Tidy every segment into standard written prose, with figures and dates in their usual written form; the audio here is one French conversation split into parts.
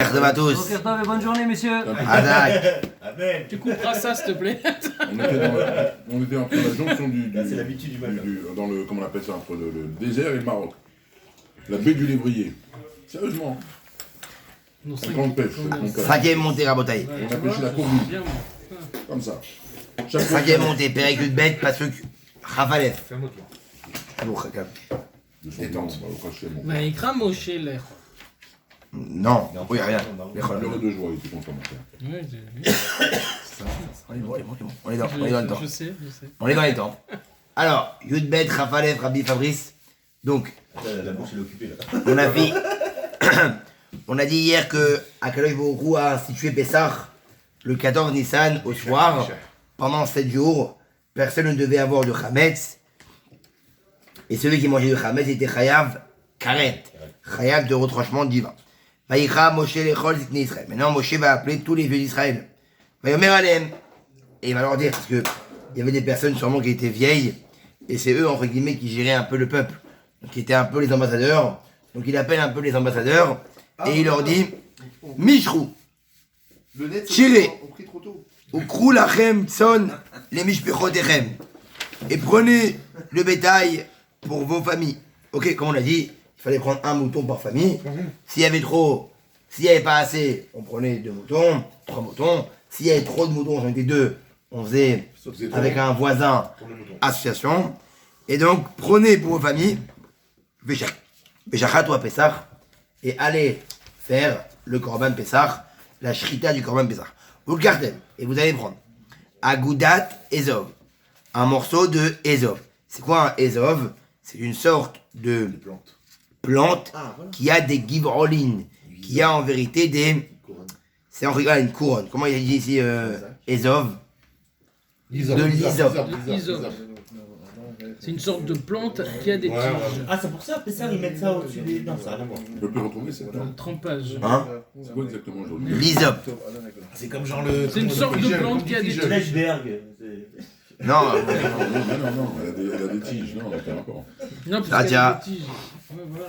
Bonjour à tous. Boker Tov et bonne journée, messieurs. Adak. Amen. Tu couperas ça, s'il te plaît. On était entre la jonction C'est l'habitude du matin. dans le, comment on appelle ça, entre le désert et le Maroc. La baie du Lévrier. Sérieusement. Non, En grande pêche. mon père. Cinquième montée, Rabotaï. On a pêché la courbe. Bien, moi. Comme ça. Chaque fois. Cinquième montée, Péricule bête, parce que Rafalev. Bon, Chakam. Détente. On va au cracher, mon père. Mais il crame au chez l'air. Non, oui, rien. Il pleurait de joie, il était content, mon père. Ouais, j'ai vu. On est bon, on est dans le temps. Je sais. On est dans les temps. Alors, Yudbet, Rafalev, Rabbi Fabrice. Donc, La bouche elle est occupée là. on a vu, on a dit hier que Akadosh Baruch Hu a institué Pessah le 14 Nissan au soir. Pendant 7 jours, personne ne devait avoir de Chametz. Et celui qui mangeait du Chametz était Chayav Karet, Chayav de retranchement divin. Vaïcha Moshe Lechol Zikne Israël. Maintenant, Moshe va appeler tous les vieux d'Israël. Vayomer Alem. Et il va leur dire, parce que il y avait des personnes sûrement qui étaient vieilles, et c'est eux, entre guillemets, qui géraient un peu le peuple. Donc, qui étaient un peu les ambassadeurs. Donc, il appelle un peu les ambassadeurs, et il leur dit, Mishrou, Le net, Tirez. on prie trop tôt. Ukrou lachem tson les mishpechotechem. Et prenez le bétail pour vos familles. Ok, comme on l'a dit, il fallait prendre un mouton par famille. S'il y avait trop, s'il n'y avait pas assez, on prenait 2 moutons, 3 moutons. S'il y avait trop de moutons, j'en étais 2, on faisait avec un voisin association. Et donc, prenez pour vos familles, Béchachat ou à Pessah, et allez faire le Korban Pessah, la shrita du Korban Pessah. Vous le gardez, et vous allez prendre Agoudat Ezov, un morceau de Ezov. C'est quoi un Ezov? C'est une sorte de plante qui a des givrolines, qui a en vérité des... C'est en rigolant une couronne. Comment il a dit ici Ezov? De l'Izov. C'est une sorte de plante qui a des tiges. Ah, c'est pour ça, Pessar, ils mettent ça au-dessus des. Non, ça n'a rien à voir. On peut plus retrouver cette Dans le trempage. Hein? C'est quoi exactement aujourd'hui? L'Izov. C'est comme genre le. C'est une sorte de plante qui a des tiges. Fleshberg. Non, Non, elle a des tiges, non, elle a pas rapport. Non, parce Ah, qu'il y a tiens. des tiges. Ouais, voilà.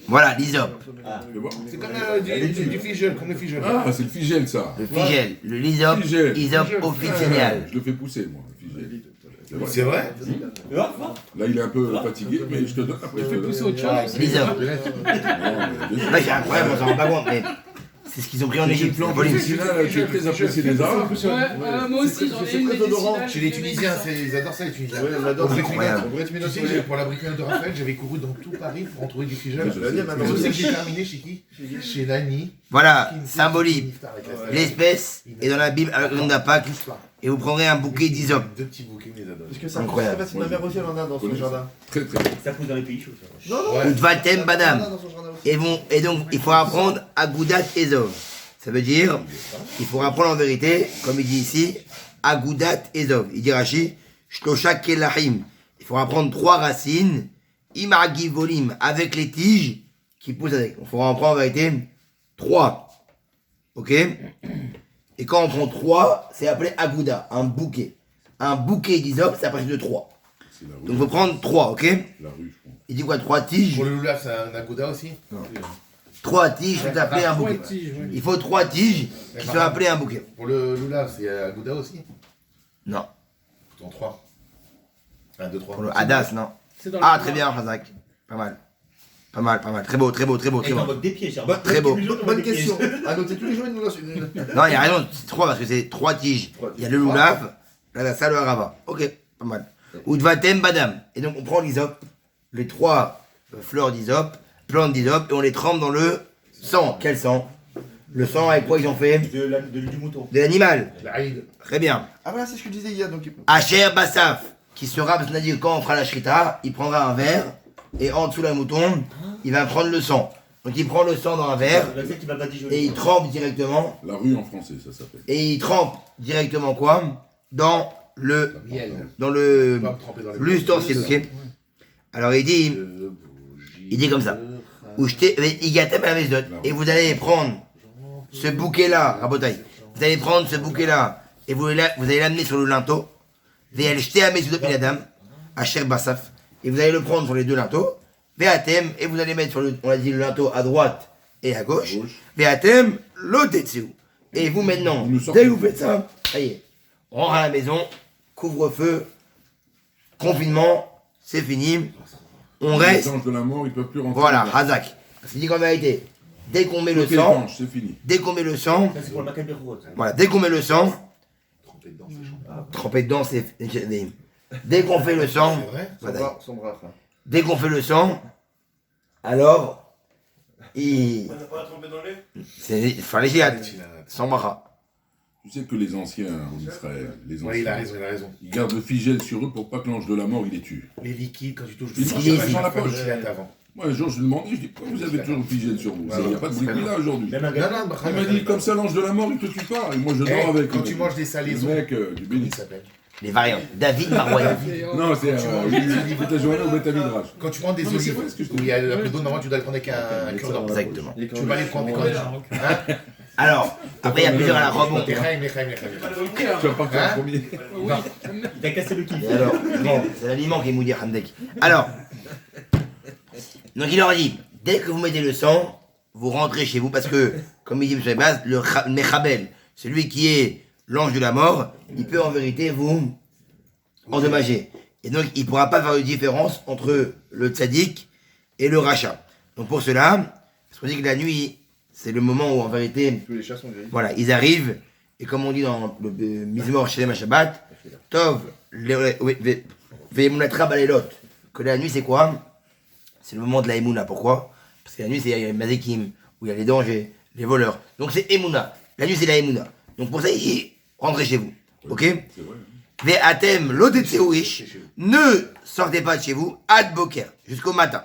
voilà, l'Izov. Tu veux voir? C'est comme du figel, comme le figel. Ah, c'est le figel, ça. Le figel, le l'Izov, Figel. Izov officiel. Je le fais pousser, moi, le figel. C'est vrai? Là, il est un peu fatigué, mais je te donne après. Je fais pousser autre chose. L'Izov. Non, mais bien sûr. Là, c'est incroyable, on s'en rend pas compte, mais c'est ce qu'ils ont pris en Égypte. En plus, celui-là, tu es très apprécié des Arabes. Ouais, moi aussi, j'en ai C'est une très odorant. Chez les Tunisiens, ils adorent ça, les Tunisiens. Ouais, on adore. Au Incroyable. Tu sais, pour la bricolade de Raphaël, j'avais couru dans tout Paris pour en trouver du figel. Je sais. Je sais que j'ai terminé chez qui? Chez Nani. Voilà, symbolique. L'espèce est dans la Bible avec le nom d'Apak, et vous prendrez un bouquet d'Izop. 2 petits bouquets, mais ils adorent. Parce que ça Incroyable. c'est facile. Ma mère aussi, elle en a dans son jardin. Très, très bon. Ça pousse dans les pays chauds, ça. Non, non. Ou Dvatem Elle en Badam. a dans son jardin aussi. Et donc, il faut apprendre Agoudat Ezov. Ça veut dire, il faut apprendre en vérité, comme il dit ici, Agoudat Ezov. Il dit Rashi, Shlosha Kelahim. Il faut apprendre 3 racines, Imagi Volim, avec les tiges qui poussent avec. Il faut en prendre en vérité 3. Ok? Et quand on prend 3, c'est appelé Agouda, un bouquet. Un bouquet d'Izov, c'est à partir de 3. C'est la Donc rue. il faut prendre 3, ok? La rue, je crois. Il dit quoi? 3 tiges? Pour le loulaf, c'est un agouda aussi? 3 tiges sont appelées un bouquet. Il faut 3 tiges qui sont appelées un bouquet. Pour le loulaf, c'est agouda aussi? Non. Pourtant 3. 1, 2, 3. Pour le Hadas, non. C'est dans Ah, le- très bien, Razak. Pas mal. Pas mal, pas mal. Très beau, très beau, très beau, Et très t'en beau. moques des pieds, cher. Très beau. Bonne question. À noter tous les jours, il nous lance une. Non, il y a raison, c'est 3 parce que c'est 3 tiges. Il y a le Loulav, l'Adassa, le Harava. Ok, pas mal. Ou Dvatem Badam. Et donc on prend l'Isop, les 3 fleurs d'Isop, plantes d'Isop, et on les trempe dans le sang. Quel sang? Le sang avec quoi ils ont fait? Du mouton. De l'animal. L'Aïd. Très bien. Ah, voilà, c'est ce que je disais hier. Donc, Asher Bassaf, qui sera, parce qu'on a dit que quand on fera la shrita, il prendra un verre, et en dessous la mouton, il va prendre le sang. Donc il prend le sang dans un verre, La tête qui va badigeonner. et il trempe directement, La rue en français, ça s'appelle. et il trempe directement quoi? Dans le, Miel. dans le, Pas me tremper dans les l'ustensile, ok? Alors il dit comme ça. Ou jeter, igatem à la mesdot. Et vous allez prendre ce bouquet-là, Rabotai. Vous allez prendre ce bouquet-là, et vous allez l'amener sur le linteau. Ve'el jeter à mesdot miladam, asher basaf. Et vous allez le prendre sur les 2 linteaux. Ve'atem, et vous allez mettre sur le, on a dit le linteau à droite et à gauche. À gauche. Ve'atem lo tetsu. Et vous maintenant, Nous sortons. dès que vous faites ça, ça y est, on rentre à la maison, couvre-feu, confinement, c'est fini. On Les reste, anges de la mort, ils peuvent plus rentrer. voilà, dedans. Hazak. C'est dit qu'en vérité, dès qu'on met le Tout est sang, étanche, c'est fini. dès qu'on met le sang, Ça, c'est pour le Macabéro. voilà, dès qu'on met le sang, Trempé dedans, c'est chaud. trempé dedans, c'est. Dès qu'on fait le sang, C'est vrai? voilà, Son bras, frère. dès qu'on fait le sang, alors, il. On n'a pas trempé dans le lait? C'est. Fallait y aller, sans bracha. Tu sais que les anciens en Israël, les anciens, Oui, il a raison, il a raison. ils gardent le figel sur eux pour pas que l'ange de la mort, il les tue. Les liquides, quand tu touches Ils sang, marchent si, avec si. dans la faut poche. le filer avant. Moi, un jour, je lui ai demandé, je dis, pourquoi vous avez toujours le figel sur vous? Il n'y a pas de bruit là aujourd'hui. Même un Non, gars. non, Il m'a dit, comme ça, l'ange de la mort, il te tue pas. Et moi, je dors avec. Quand il tu m'a manges dit. des salaisons, Le mec, du comment béni. il s'appelle? Les variantes. David Maroyan. Non, c'est il fait ta journée au Beth Midrash. Quand tu manges des Non, mais c'est olives, vrai ce que je te où il dis. y a le peu d'eau, normalement tu dois le prendre avec un cure-dent. Exactement. Tu peux pas les prendre quand même. Alors, après, il y a plusieurs à la rebond. Tu Tu vas partir Hein en premier. Il t'a cassé le kiff. Et alors, bon, c'est l'aliment qui est mouillé Hamdek. Alors, donc il leur a dit, dès que vous mettez le sang, vous rentrez chez vous parce que, comme il dit sur les bases, le Mechabel, celui qui est l'ange de la mort, il peut en vérité vous endommager. Et donc, il ne pourra pas faire de différence entre le tzaddik et le rachat. Donc pour cela, parce qu'on dit que la nuit, c'est le moment où en vérité, Tous les chats sont gris. voilà, ils arrivent, et comme on dit dans le Mizmor Shelem Shabbat, Tov, Ve'emunatra balelot, que la nuit c'est quoi? C'est le moment de la Emouna. Pourquoi? Parce que la nuit c'est les Mazekim, où il y a les dangers, les voleurs. Donc c'est Emouna. La nuit c'est la Emouna. Donc pour ça, rentrez chez vous. Ok? C'est vrai. Ve'atem lodetzeuish, ne sortez pas de chez vous, ad boker, jusqu'au matin.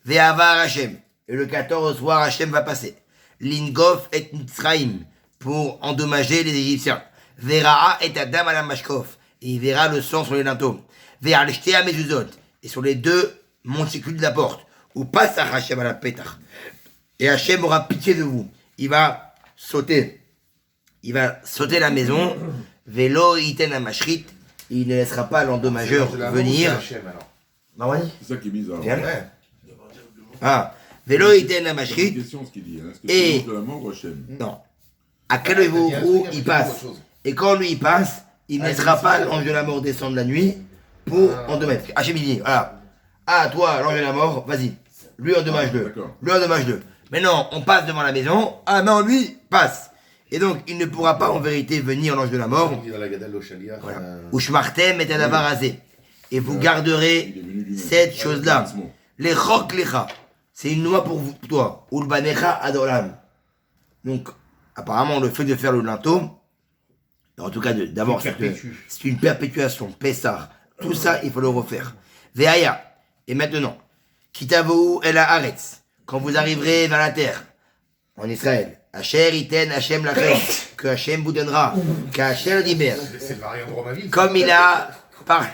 Ve'avar Hashem, et le 14 soir Hashem va passer. Lingof et Mitzraim, pour endommager les Égyptiens. Ve'ra'a et Adam ala mashkof, et il verra le sang sur les linteaux. Ve'al shtea mezuzot, et sur les deux monticules de la porte, où passe Hashem à la pétard. Et Hashem aura pitié de vous. Il va sauter la maison. Vélo iten à mashrit, il ne laissera pas l'endommageur venir. Marwani? C'est ça qui est bizarre. Viens. Ouais. Ah, vélo iten à C'est une mashrit, question ce qu'il dit. Est-ce que Et- c'est l'ange de la mort ou Hachem? non. À quel niveau il passe. Et quand lui il passe, il ne laissera pas l'ange de la mort descendre la nuit pour endommager. Hachem il dit, voilà. Ah, toi, l'ange de la mort, vas-y. Lui endommage-le. D'accord. Lui endommage-le. Mais non, on passe devant la maison. Ah non, lui passe. Et donc, il ne pourra pas en vérité venir l'ange de la mort. On dit dans la Gadal Ochalia. Voilà. Ushmartem et adavarasé. Et vous garderez Il est venu lui-même. cette chose-là. Lancement. Les choklecha. C'est une loi pour vous, toi. Ulbanecha adolam. Donc, apparemment, le fait de faire le linteau, en tout cas, d'abord, c'est une perpétuation. Pessar. Tout ça, il faut le refaire. Veaya. Et maintenant, Kitavou el haaretz. Quand vous arriverez vers la terre, en Israël, Asher iten Hashem lachem. Que Hashem vous donnera. Qu'Hashem dimer. C'est le variant de Romainville. Comme il a parlé.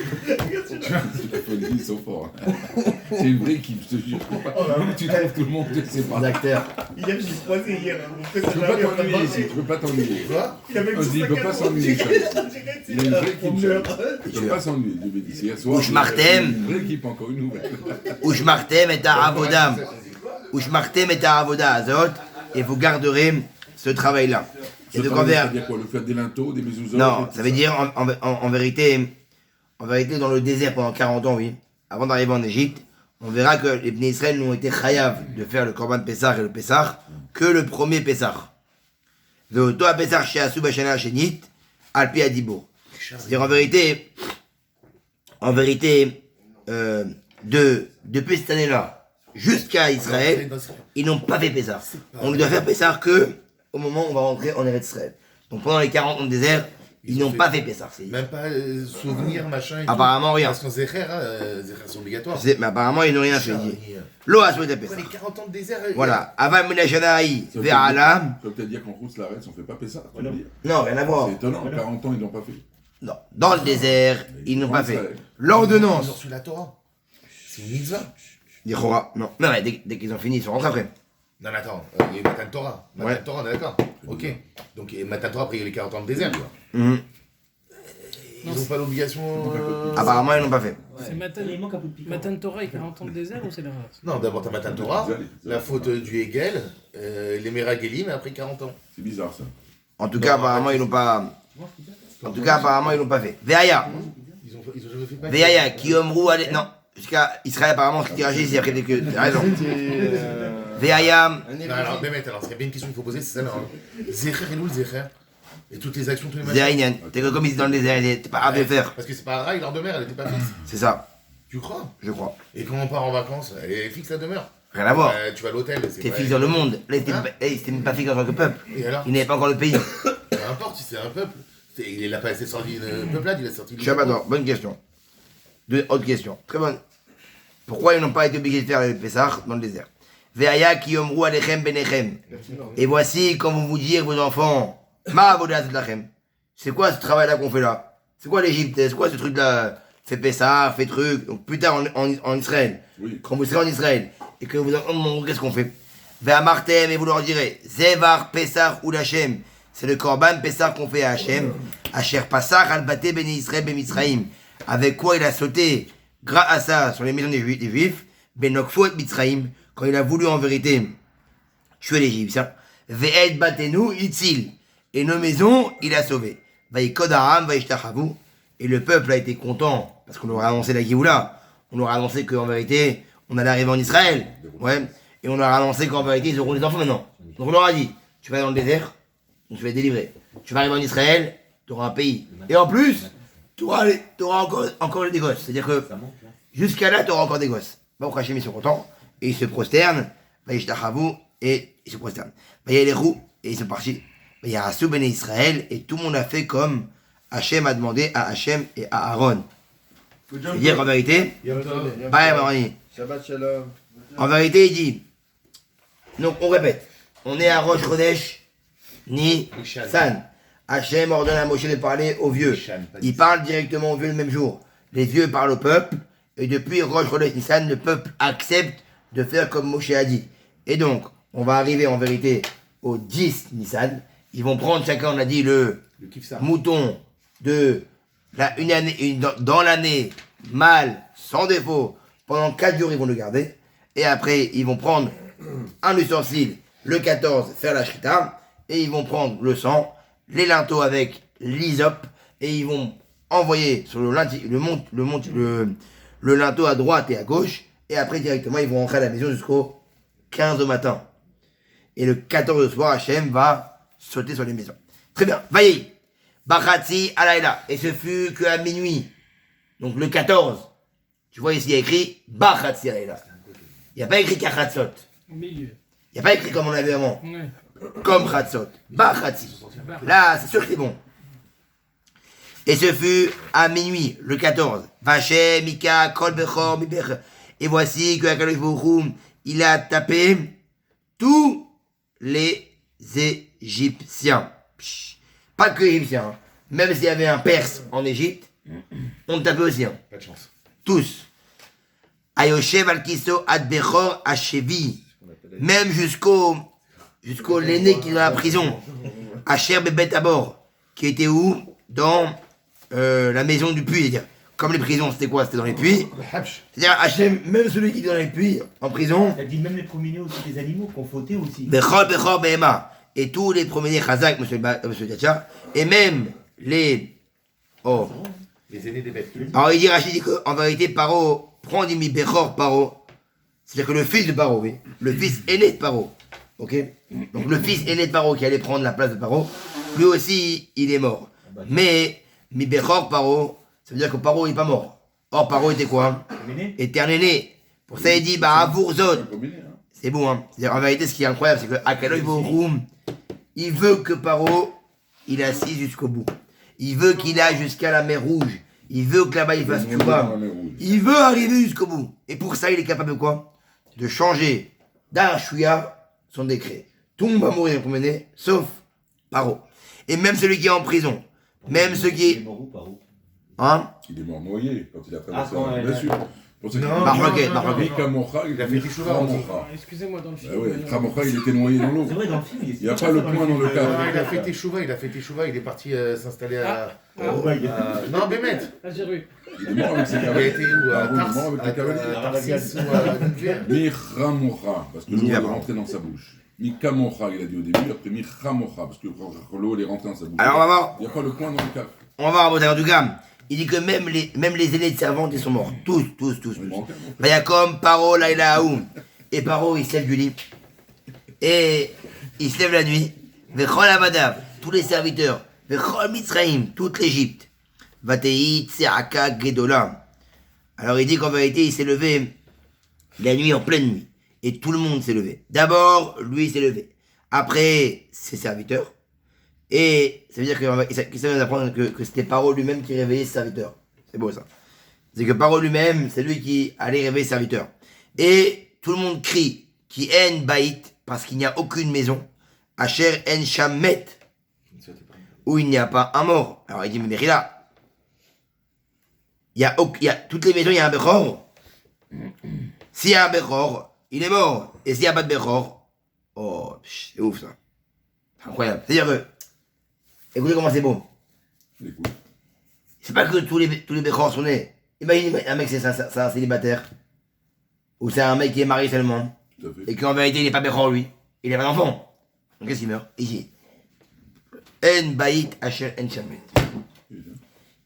La folie, ils sont forts. C'est une vraie équipe, je te jure. Tu trouves tout le monde, c'est pas. D'acteur. Hier, je l'ai croisé hier. Tu peux pas t'ennuyer ici, tu peux pas t'ennuyer. Quoi? Il avait On se dit, il peut pas s'ennuyer. Il y a une vraie équipe. Il peut pas s'ennuyer, je vais dire. C'est hier soir. Ushmartem. Une vraie équipe, encore une nouvelle. Ushmartem et avodam. Ushmartem et avoda azot. Et vous garderez ce travail-là. Et Ce donc travail, envers. ça veut dire quoi? Le fait des linteaux, des mezuzot? Non, et ça tout veut dire en vérité, dans le désert pendant 40 ans, oui. Avant d'arriver en Égypte, on verra que les Bnei Israël n'ont été chayav de faire le Korban Pessah et le Pessah que le premier Pessah. Ve'oto ha-Pessah she'asu b'shana ha'shenit, al pi hadibour. C'est-à-dire en vérité, depuis cette année-là jusqu'à Israël, ils n'ont pas fait Pessah. On ne doit faire Pessah que au moment où on va rentrer en Eretz Israël. Donc pendant les 40 ans de désert, ils n'ont pas fait Pessah. Même pas souvenir, machin. et tout. Apparemment rien. Parce qu'en Zecher, Zecher c'est obligatoire. Mais apparemment ils n'ont rien fait. L'eau a souhaité Pessah. Les 40 ans de désert. Voilà. Avant Menachanaï, Ça veut vers Alam. Ça veut peut-être dire qu'en Rousse Laretz, on fait pas Pessah. tu veux dire. Non, rien à voir. C'est étonnant, 40 ans, ils l'ont pas fait. Non. Dans le désert, ils n'ont pas fait. Ils ont L'ordonnance. Sur la Torah. C'est une mitzvah. D'Ichora. Non. Non, mais dès qu'ils ont fini, ils sont rentrés après. Non, mais attends, il y a eu Matan Torah. Matan Ouais. Torah, on est d'accord. Ok. Donc, et Matan Torah, après, il y a eu les 40 ans de désert, quoi. Mhm. Ils n'ont pas l'obligation. Apparemment, ils l'ont pas fait. C'est Matan, Il manque un peu de piquant. Matan Torah et 40 ans de désert ou c'est l'inverse? Non, d'abord t'as Matan Torah, la faute du Hegel, les Meragelim, et après 40 ans. C'est bizarre ça. En tout cas, apparemment, ils l'ont pas. En tout cas, apparemment, ils l'ont pas fait. Veaya. Ils ont jamais fait pas. Veaya, qui omrou allez. Non, jusqu'à Israël, apparemment, ce qui réagit, c'est après que. T'as raison. Veaya. Non, alors, Bémet, alors, s'il y a bien une question qu'il faut poser, c'est celle-là. Zecher et nous le Zecher. Et toutes les actions, tous les machins. Zérinyan. T'es que comme ils étaient dans le désert, t'es pas apte de faire. Parce que c'est pas rail, leur demeure, elle était pas fixe. C'est ça, Tu crois? je crois. Et quand on part en vacances, elle est fixe la demeure. Rien à voir. Tu vas à l'hôtel, c'est T'es pas- fixe dans le monde. Là, Hein c'était même pas fixe en tant que peuple. Et alors? Il n'avait pas encore le pays. Peu importe si c'est un peuple. Il a pas assez sorti de peuplade, il a sorti de. Shabbat, bonne question. Autre question. Très bonne. Pourquoi ils n'ont pas été obligés de faire le Pessah dans le désert? Veaya ki omrou alechem benechem. Et voici quand vous vous dire, vos enfants, ma avodat lachem. C'est quoi ce travail-là qu'on fait là? C'est quoi l'Égypte? C'est quoi ce truc-là? Fait Pessah, fait truc. Donc plus tard en Israël. Oui. Quand vous serez en Israël et que vous en qu'est-ce qu'on fait? Ve'a martem et vous leur direz, Zevar Pessah ou l'Hachem. C'est le Korban Pessah qu'on fait à Hachem. Asher Passach al Bate ben Israël ben Mitzraïm. Avec quoi il a sauté grâce à ça sur les maisons des Juifs. Ben Okfot Mitzraïm. Quand il a voulu en vérité tuer les Égyptiens. Ve'ed Batenu Itzil. Et nos maisons, il a sauvé. Vaïkod Aram Vaïshtachavu. Et le peuple a été content parce qu'on leur a annoncé la Géoula. On leur a annoncé qu'en vérité, on allait arriver en Israël. Ouais. Et on leur a annoncé qu'en vérité, ils auront des enfants maintenant. Donc on leur a dit, tu vas dans le désert, donc tu vas être délivré. Tu vas arriver en Israël, tu auras un pays. Et en plus, tu auras encore des gosses. C'est-à-dire que jusqu'à là, tu auras encore des gosses. Bah, Hachem, ils sont contents. Et ils se prosternent. Vaïshtachavu. Et ils se prosternent. Vaïeleru. Et ils sont partis. Il y a Rassou ben Israël. Et tout le monde a fait comme Hachem a demandé à Hachem et à Aaron. C'est-à-dire en vérité, Shabbat Shalom. en vérité, il dit. Donc on répète. On est à Rosh Chodesh Nissan. Hachem ordonne à Moshe de parler aux vieux. Il parle directement aux vieux le même jour. Les vieux parlent au peuple. Et depuis Rosh Chodesh Nissan, le peuple accepte de faire comme Moshe a dit. Et donc, on va arriver en vérité au 10 Nissan. Ils vont prendre chacun, on a dit, le mouton de dans l'année, mâle, sans défaut. Pendant 4 jours, ils vont le garder. Et après, ils vont prendre un ustensile, le 14, faire la shrita. Et ils vont prendre le sang, les linteaux avec l'hysope. Et ils vont envoyer sur le linteau à droite et à gauche. Et après, directement, ils vont rentrer à la maison jusqu'au 15 au matin. Et le 14 au soir, Hachem va sauter sur les maisons. Très bien. Vaillez. Bachatzi alayla. Et ce fut qu'à minuit. Donc le 14. Tu vois ici, il y a écrit Bachatzi alayla. Il n'y a pas écrit Kachatzot. Au milieu. Il n'y a pas écrit comme on avait avant. Ouais. Comme Chatzot. Bachatzi. Là, c'est sûr que c'est bon. Et ce fut à minuit, le 14. Vachem, Mika, Kol Bechor, Miber. Et voici que Akadosh Baruch Hu, il a tapé tous les Égyptiens. Psh, pas que les Égyptiens. Hein. Même s'il y avait un Perse en Égypte, on le tapait aussi. Hein. Pas de chance. Tous. Ayoshev al-Kiso ad Bechor Hachevi. Même jusqu'au l'aîné qui est dans la prison. Asher Bebet Abor. Qui était où? Dans la maison du puits. C'est-à-dire, comme les prisons, c'était quoi? C'était dans les puits. C'est-à-dire, Hachem, même celui qui est dans les puits, en prison. Il a dit même les premiers aussi, les animaux qu'on fautait aussi. Bechor Bechor Behema. Et tous les premiers Chazak, monsieur Tchatcha. Et même les. Oh. Les aînés des bêtes. Alors il dit, Rachid dit qu'en vérité, Paro prend du mi Bechor Paro. C'est-à-dire que le fils de Paro, oui. Le fils aîné de Paro. Ok? Donc le fils aîné de Paro qui allait prendre la place de Paro, lui aussi, il est mort. Mais mi Bechor Paro, ça veut dire que Paro n'est pas mort. Or, Paro était quoi? Était un aîné. Pour ça, il dit, bah, Avourzot. C'est bon, hein. C'est-à-dire, en vérité, ce qui est incroyable, c'est que Akadosh Baruch Hu, il veut que Paro, il assise jusqu'au bout. Il veut qu'il aille jusqu'à la mer Rouge. Il veut que là-bas, il fasse Tshuva. Il veut arriver jusqu'au bout. Et pour ça, il est capable de quoi? De changer d'un chouïa son décret. Tout le monde va mourir promener, sauf Paro. Et même celui qui est en prison. Même ceux qui... Il est mort où, Paro? Hein? Il est mort noyé quand il a Ah, traversé quand la elle- blessure. Pour ça qu'il Non, dit, Marloquet, non, Marloquet. Mikamocha, Il a fait Teshuvah aussi. Excusez-moi, dans le film. Ah ouais, Khamocha, il était noyé dans l'eau. C'est vrai, dans le film, Il n'y a pas le point dans le Non, cadre. il a fait Teshuvah, il est parti s'installer à... Dubaï. Non, Bémet. Algérie. Il est mort avec ses Il a cavaliers. été où Ah, À oui, il est mort avec les cavaliers. Tarsis ou à Nidver. Michamocha, parce que l'eau est Évidemment. rentrée dans sa bouche. Mikamocha, il a dit au début, après Michamocha, parce que l'eau elle est rentrée dans sa bouche. Alors on va voir. Il n'y a pas le point dans le cadre. On va voir, en tout cas. Il dit que même les aînés de servantes, ils sont morts. Tous. Vayakom, Paro, Laïlaoum. Et Paro, il se lève du lit. Et il se lève la nuit. Vechol Avadav, tous les serviteurs. Vechol Mitzraïm, toute l'Égypte. Vatei, Tseaka, Gedola. Alors il dit qu'en vérité, il s'est levé la nuit en pleine nuit. Et tout le monde s'est levé. D'abord, lui il s'est levé. Après, ses serviteurs. Et ça veut dire que ça veut apprendre que c'était Paro lui-même qui réveillait ses serviteurs. C'est beau ça. C'est que Paro lui-même, c'est lui qui allait réveiller ses serviteurs. Et tout le monde crie qui en baït, parce qu'il n'y a aucune maison. Asher en shamet, où il n'y a pas un mort. Alors il dit, mais là, il y a toutes les maisons, il y a un Bechor. S'il y a un Bechor, il est mort. Et s'il n'y a pas de Bechor, oh, c'est ouf ça. C'est incroyable. C'est-à-dire que, écoutez comment c'est beau. Écoute. C'est pas que tous les Bechor sont nés. Imagine un mec, c'est un célibataire. Ou c'est un mec qui est marié seulement. Tout à fait. Et qu'en vérité, il n'est pas Bechor lui. Il n'a pas d'enfant. Donc qu'est-ce qu'il meurt? Ici. En baït asher en shamet.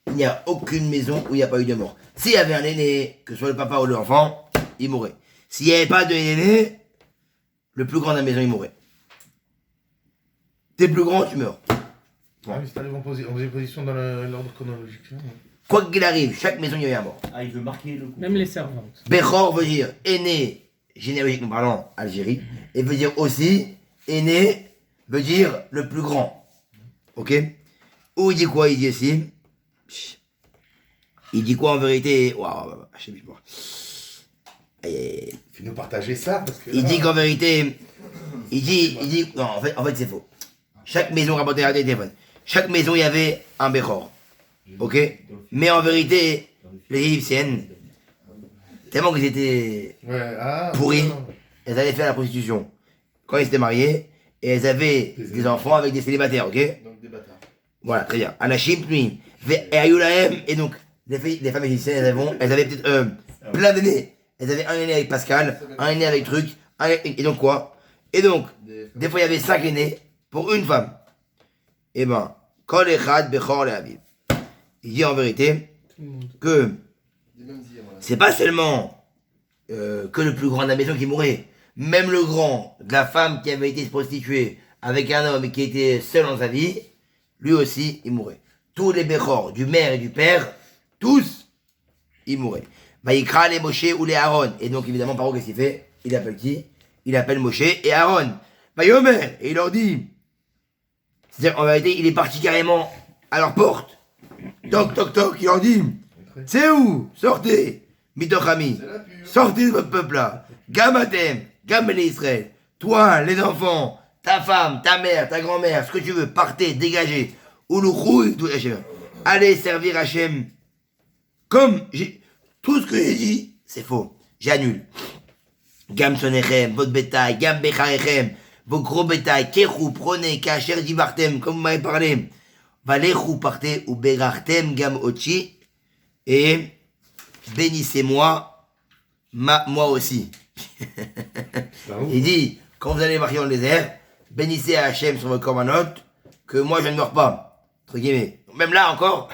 Il n'y a aucune maison où il n'y a pas eu de mort. S'il y avait un aîné, que ce soit le papa ou l'enfant, il mourrait. S'il n'y avait pas de aîné, le plus grand de la maison, il mourrait. T'es plus grand, tu meurs. Ah oui, c'est arrivé en position dans l'ordre chronologique. Quoi qu'il arrive, chaque maison, il y avait un mort. Ah, il veut marquer le coup. Même les servantes. Bechor veut dire aîné, généalogiquement parlant, Algérie. Et veut dire aussi, aîné, veut dire le plus grand. Ok? Ou il dit quoi? Il dit ici. Il dit quoi en vérité? Waouh, je sais plus moi. Fais-nous partager ça parce que. Il dit qu'en vérité, il dit, non, en fait c'est faux. Chaque maison rapportait à des téléphones. Chaque maison, il y avait un Bechor. Ok? Mais en vérité, les Égyptiennes, tellement qu'ils étaient pourris, elles avaient fait la prostitution. Quand ils s'étaient mariés, et elles avaient des enfants avec des célibataires, ok? Donc des bâtards. Voilà, très bien. Anachim, Pnuim, Ayulahem, et donc, les femmes égyptiennes, elles avaient peut-être plein d'aînés. Elles avaient un aîné avec Pascal, un aîné avec Truc, et donc quoi? Et donc, des fois, il y avait 5 aînés pour une femme. Eh ben, Kol Echad Bechor Le'aviv. Il dit en vérité que Des mêmes dires, voilà. c'est pas seulement que le plus grand de la maison qui mourait. Même le grand de la femme qui avait été prostituée avec un homme et qui était seul dans sa vie, lui aussi, il mourait. Tous les Bechor, du mère et du père, tous, ils mouraient. Vaïkra les Moshe ou les Aaron. Et donc, évidemment, Paro, qu'est-ce qu'il fait? Il appelle qui? Il appelle Moshe et Aaron. Vaïomer, et il leur dit. C'est-à-dire, en vérité, il est parti carrément à leur porte. Toc, toc, toc, il leur dit. C'est où? Sortez, Mitochami. Sortez de votre peuple là. Gamatem, Gam les Israël. Toi, les enfants, ta femme, ta mère, ta grand-mère, ce que tu veux, partez, dégagez. Ouloukhouy, tout Hachem. Allez servir Hachem. Comme tout ce que j'ai dit, c'est faux. J'annule. Gam sonechem, votre bétail, Gam becharechem, vos gros bétail, Kechou, prenez, Kacher divartem, comme vous m'avez parlé. Valechou, partez, ou berartem, Gam ochi, et bénissez-moi, moi aussi. Il dit, quand vous allez marcher dans le désert, bénissez à Hachem sur vos corbanotes, que moi je ne meurs pas. Entre guillemets. Même là encore,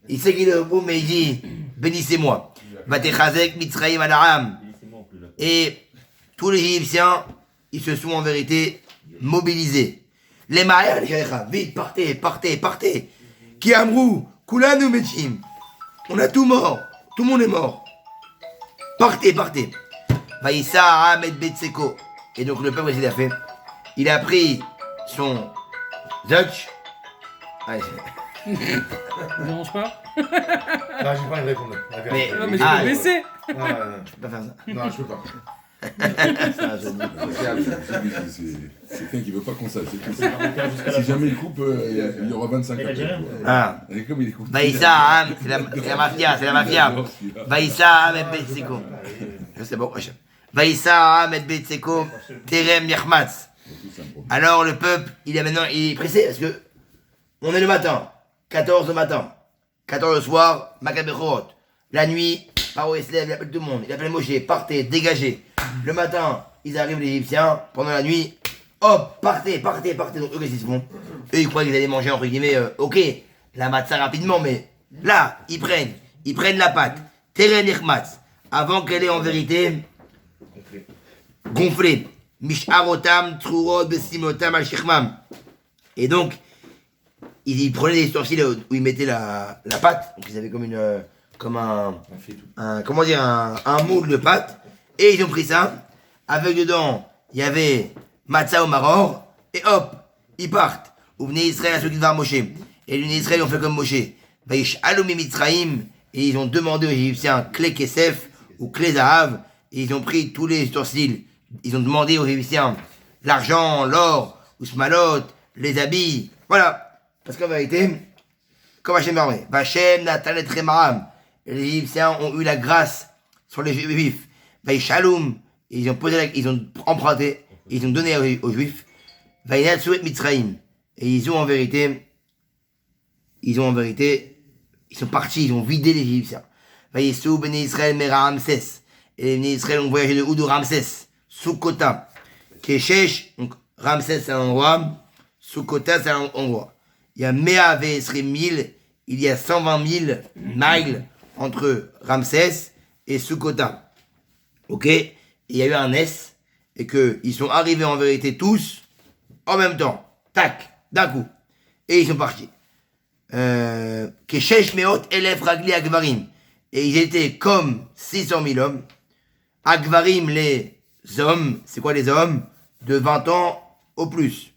il sait qu'il est beau, mais il dit, bénissez-moi. Vatechazek mitzraïm adaram. Et tous les Égyptiens, ils se sont en vérité mobilisés. Les Maïa, les Kalecha, vite, partez, partez, partez. Ki amrou, kulanu metim. On a tout mort, tout le monde est mort. Partez, partez. Vaïssa Ahmed Betseko. Et donc le peuple, qu'est-ce qu'il a fait? Il a pris son Dutch. Allez, Ça ne dérange pas? Non, j'ai pas envie de répondre. Mais- Non, mais je Ah, peux baisser. Non, je peux pas faire ça. non, je peux pas. C'est un génie. C'est quelqu'un qui veut pas qu'on sache. C'est tout. Si jamais il coupe, il y aura 25 Et ans. l'Algérien. Ah. Et comme il écoute. Vaïssa, c'est la mafia, c'est la mafia. Vaïssa, et Betseko. C'est bon, wesh. Vaïssa, et Betseko, Terem Yermatz. Alors le peuple, il est pressé parce que on est le matin, 14 le matin, 14 le soir, Makabechorot. La nuit, Paro il se lève, il appelle tout le monde, il appelle Moshe, partez, dégagez. Le matin, ils arrivent les Égyptiens, pendant la nuit, hop, partez. Donc eux, qu'est-ce qu'ils font? Eux, ils croient qu'ils allaient manger, entre guillemets, ok, la matzah rapidement, mais là, ils prennent la pâte, Terem Yermatz, avant qu'elle ait en vérité gonflé. Mish'arotam, Trurot, Besimotam, Al-Shikhmam. Et donc, ils prenaient des ustensiles où ils mettaient la pâte. Donc, ils avaient comme un moule de pâte. Et ils ont pris ça. Avec dedans, il y avait Matzah au Maror. Et hop, ils partent. Où venait Israël à ceux qui devaient Moshe. Et les Israël ont fait comme Moshe. Vaïch Aloumi Mitzraïm. Et ils ont demandé aux Égyptiens Clé Kesef ou Clé Zahav. Et ils ont pris tous les ustensiles. Ils ont demandé aux Égyptiens l'argent, l'or, Ousmalot, les habits. Voilà. Parce qu'en vérité, comme Hachem a dit, Vachem, Natan et Tremaram, les Égyptiens ont eu la grâce sur les Juifs. Vaïchaloum, ils ont emprunté, ils ont donné aux Juifs. Vaïnatsu et Mitzraïm. Et ils sont partis, ils ont vidé les Égyptiens. Vaïssou, Béné Israël, Mera Ramsès. Et les Béné Israël ont voyagé de où? De Ramsès. Soukota, Keshesh, donc Ramsès c'est un endroit, Soukota c'est un endroit. Il y a Mea Vesrim 1000, il y a 120 000 miles entre Ramsès et Soukota. Ok? Et il y a eu un S, et qu'ils sont arrivés en vérité tous, en même temps, tac, d'un coup, et ils sont partis. Keshesh Meot Elef Ragli Agvarim, et ils étaient comme 600 000 hommes. Agvarim, les hommes, c'est quoi les hommes? De 20 ans au plus.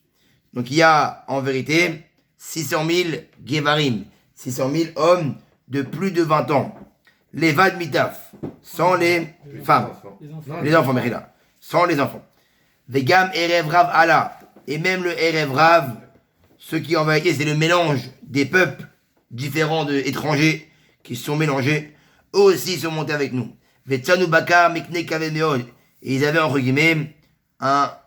Donc il y a en vérité 600 000 Gevarim, 600 000 hommes de plus de 20 ans. Les Vad Mitaf, sans les femmes. Les enfants, Mérida. Sans les enfants. Vegam Erev Rav Allah. Et même le Erev Rav, ce qui en vérité c'est le mélange des peuples différents étrangers qui se sont mélangés, eux aussi sont montés avec nous. Vetsanu Baka Mikne Kavemeod. Et ils avaient, entre guillemets,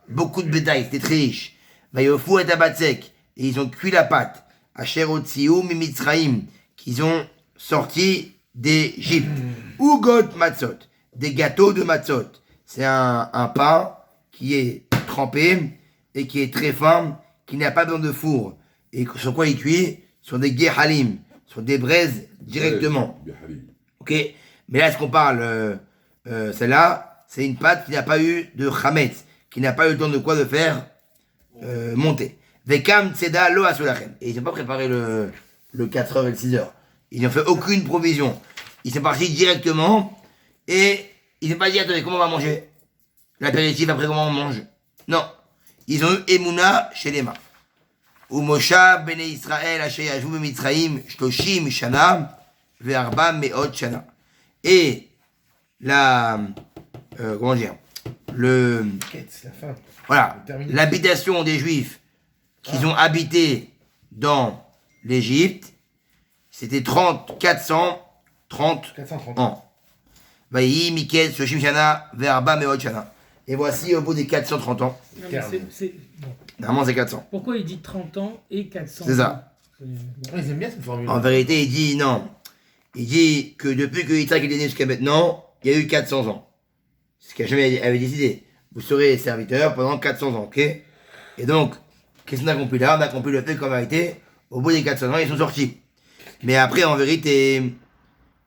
beaucoup de bétail, c'était très riche. Vayofu et Abatsek, et ils ont cuit la pâte. Asherotsiou Mimitzraïm, qu'ils ont sorti d'Égypte. Ugot Matzot, des gâteaux de Matzot. C'est un pain qui est trempé et qui est très fin, qui n'a pas besoin de four. Et sur quoi il cuit? Sur des Gehalim, sur des braises directement. Ok? Mais là, ce qu'on parle, celle-là, c'est une pâte qui n'a pas eu de chametz, qui n'a pas eu le temps de quoi de faire monter. Vekam tseda lo asulachem. Et ils n'ont pas préparé le 4h et le 6h. Ils n'ont fait aucune provision. Ils sont partis directement et ils n'ont pas dit, attendez, comment on va manger? L'apéritif, après comment on mange? Non. Ils ont eu Emouna chez les mains. Ou Mosha bene Israël asheyajou bemitzraïm shloshim shana ve'arba me'ot shana. Et comment dire, voilà, l'habitation des Juifs qu'ils ont habité dans l'Égypte, c'était 430 ans. Vaï, Mikel, Soshim Shana, Verba, Meot Shana. Et voici au bout des 430 ans. Non, mais bon. Normalement, c'est 400. Pourquoi il dit 30 ans et 400 C'est ça. Ils aiment bien cette formule. En vérité, il dit non. Il dit que depuis que Yitzhak est né jusqu'à maintenant, il y a eu 400 ans. C'est ce qu'Hachem avait décidé. Vous serez serviteurs pendant 400 ans, ok? Et donc, qu'est-ce qu'on a compris là? On a compris le fait qu'en vérité, au bout des 400 ans, ils sont sortis. Mais après, en vérité,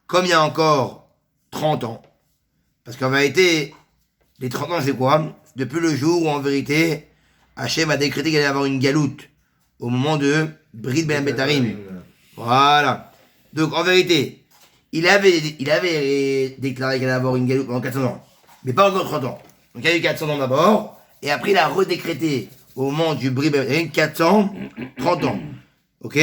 comme il y a encore 30 ans, parce qu'en vérité, les 30 ans, c'est quoi? Depuis le jour où, en vérité, Hachem a décrété qu'il allait avoir une galoute au moment de Brit Ben Betarim. Voilà. Donc, en vérité, il avait déclaré qu'il allait avoir une galoute pendant 400 ans, mais pas encore 30 ans. Donc, il y a eu 400 ans d'abord, et après, il a redécrété au moment du Brit Ben Betarim 430 ans. Ok?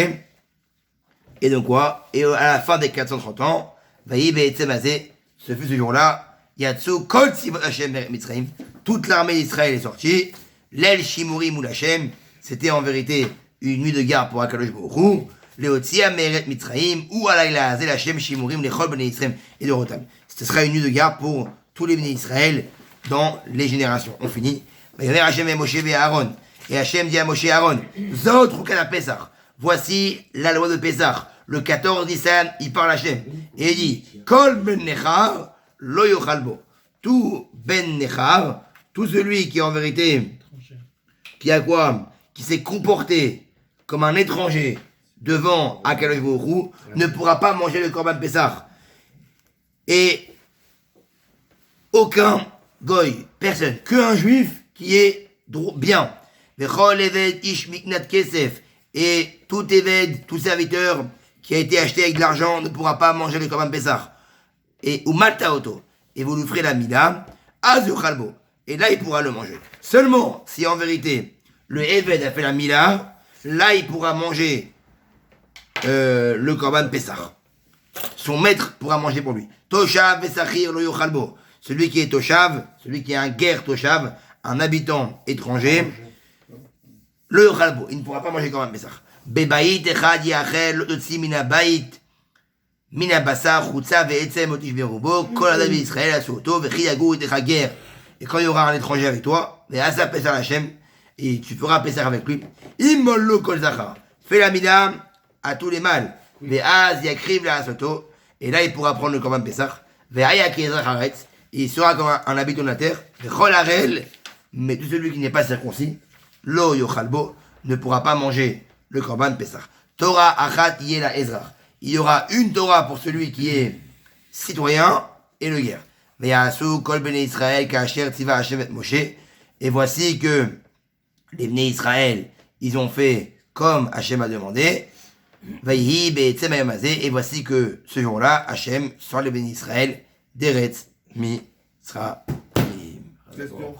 Et donc quoi? Et à la fin des 430 ans, Vaïb et Tzemazé, ce fut ce jour-là, Yatsu kol tzivot Hashem beret Mitzrayim. Toute l'armée d'Israël est sortie. L'el shimurim ou Hashem. C'était en vérité une nuit de garde pour Akadosh Baruch Hu. Leotzia meret Mitzrayim ou alayla zel Hashem shimurim lechol bnei Israël et de Rotam. Ce sera une nuit de garde pour tous les bénis d'Israël dans les générations. On finit. Vayomer Hashem et Moshe et Aaron. Et Hashem dit à Moshe et Aaron, Zot Rukan Pesach. Voici la loi de Pesach. Le 14 Nissan, il parle à Hashem. Et il dit, Kol ben nechar, lo yochalbo. Tout ben nechar, tout celui qui en vérité, qui a quoi? Qui s'est comporté comme un étranger devant Akadosh Baruch Hu, ne pourra pas manger le korban Pesach. Et aucun goy, personne, qu'un juif qui est bien. Vechol eved ish miknat kesef. Et tout éved, tout serviteur qui a été acheté avec de l'argent ne pourra pas manger le korban Pesach. Et ou maltaoto. Et vous lui ferez la mida, azuchalbo. Et là, il pourra le manger. Seulement, si en vérité, le éved a fait la mida, là, il pourra manger le korban Pesach. Son maître pourra manger pour lui. Toshav vesachir lo yochalbo. Celui qui est toshav, celui qui est un guerre toshav, un habitant étranger, le yochalbo, il ne pourra pas manger le korban Pesach. Bebaït echad yachel otzi mina baït mina basar chutza ve'etzem otish berubo kol adam Israël asuoto vechi yagur itecha guerre. Et quand il y aura un étranger avec toi, ve'asa pesach Hashem, et tu feras pesach avec lui. Immollo kol zachar. Fais la mida à tous les mâles. Ve'az yakriv la asoto. Et là, il pourra prendre le korban Pesach. Ve'ayakri ezrach haaretz. Et il sera comme un habitant de la terre. Ve'chol harel. Mais tout celui qui n'est pas circoncis, lo yochalbo, ne pourra pas manger le korban Pesach. Torah achat yela ezrach. Il y aura une Torah pour celui qui est citoyen et le guerre. Ve'yasu kol bnei Israël ka'asher tziva Hashem et Moshe. Et voici que les bnei Israël, ils ont fait comme Hashem a demandé. Et voici que ce jour-là, Hashem sort les bénis Israël d'Eretz Mitzrayim. Question.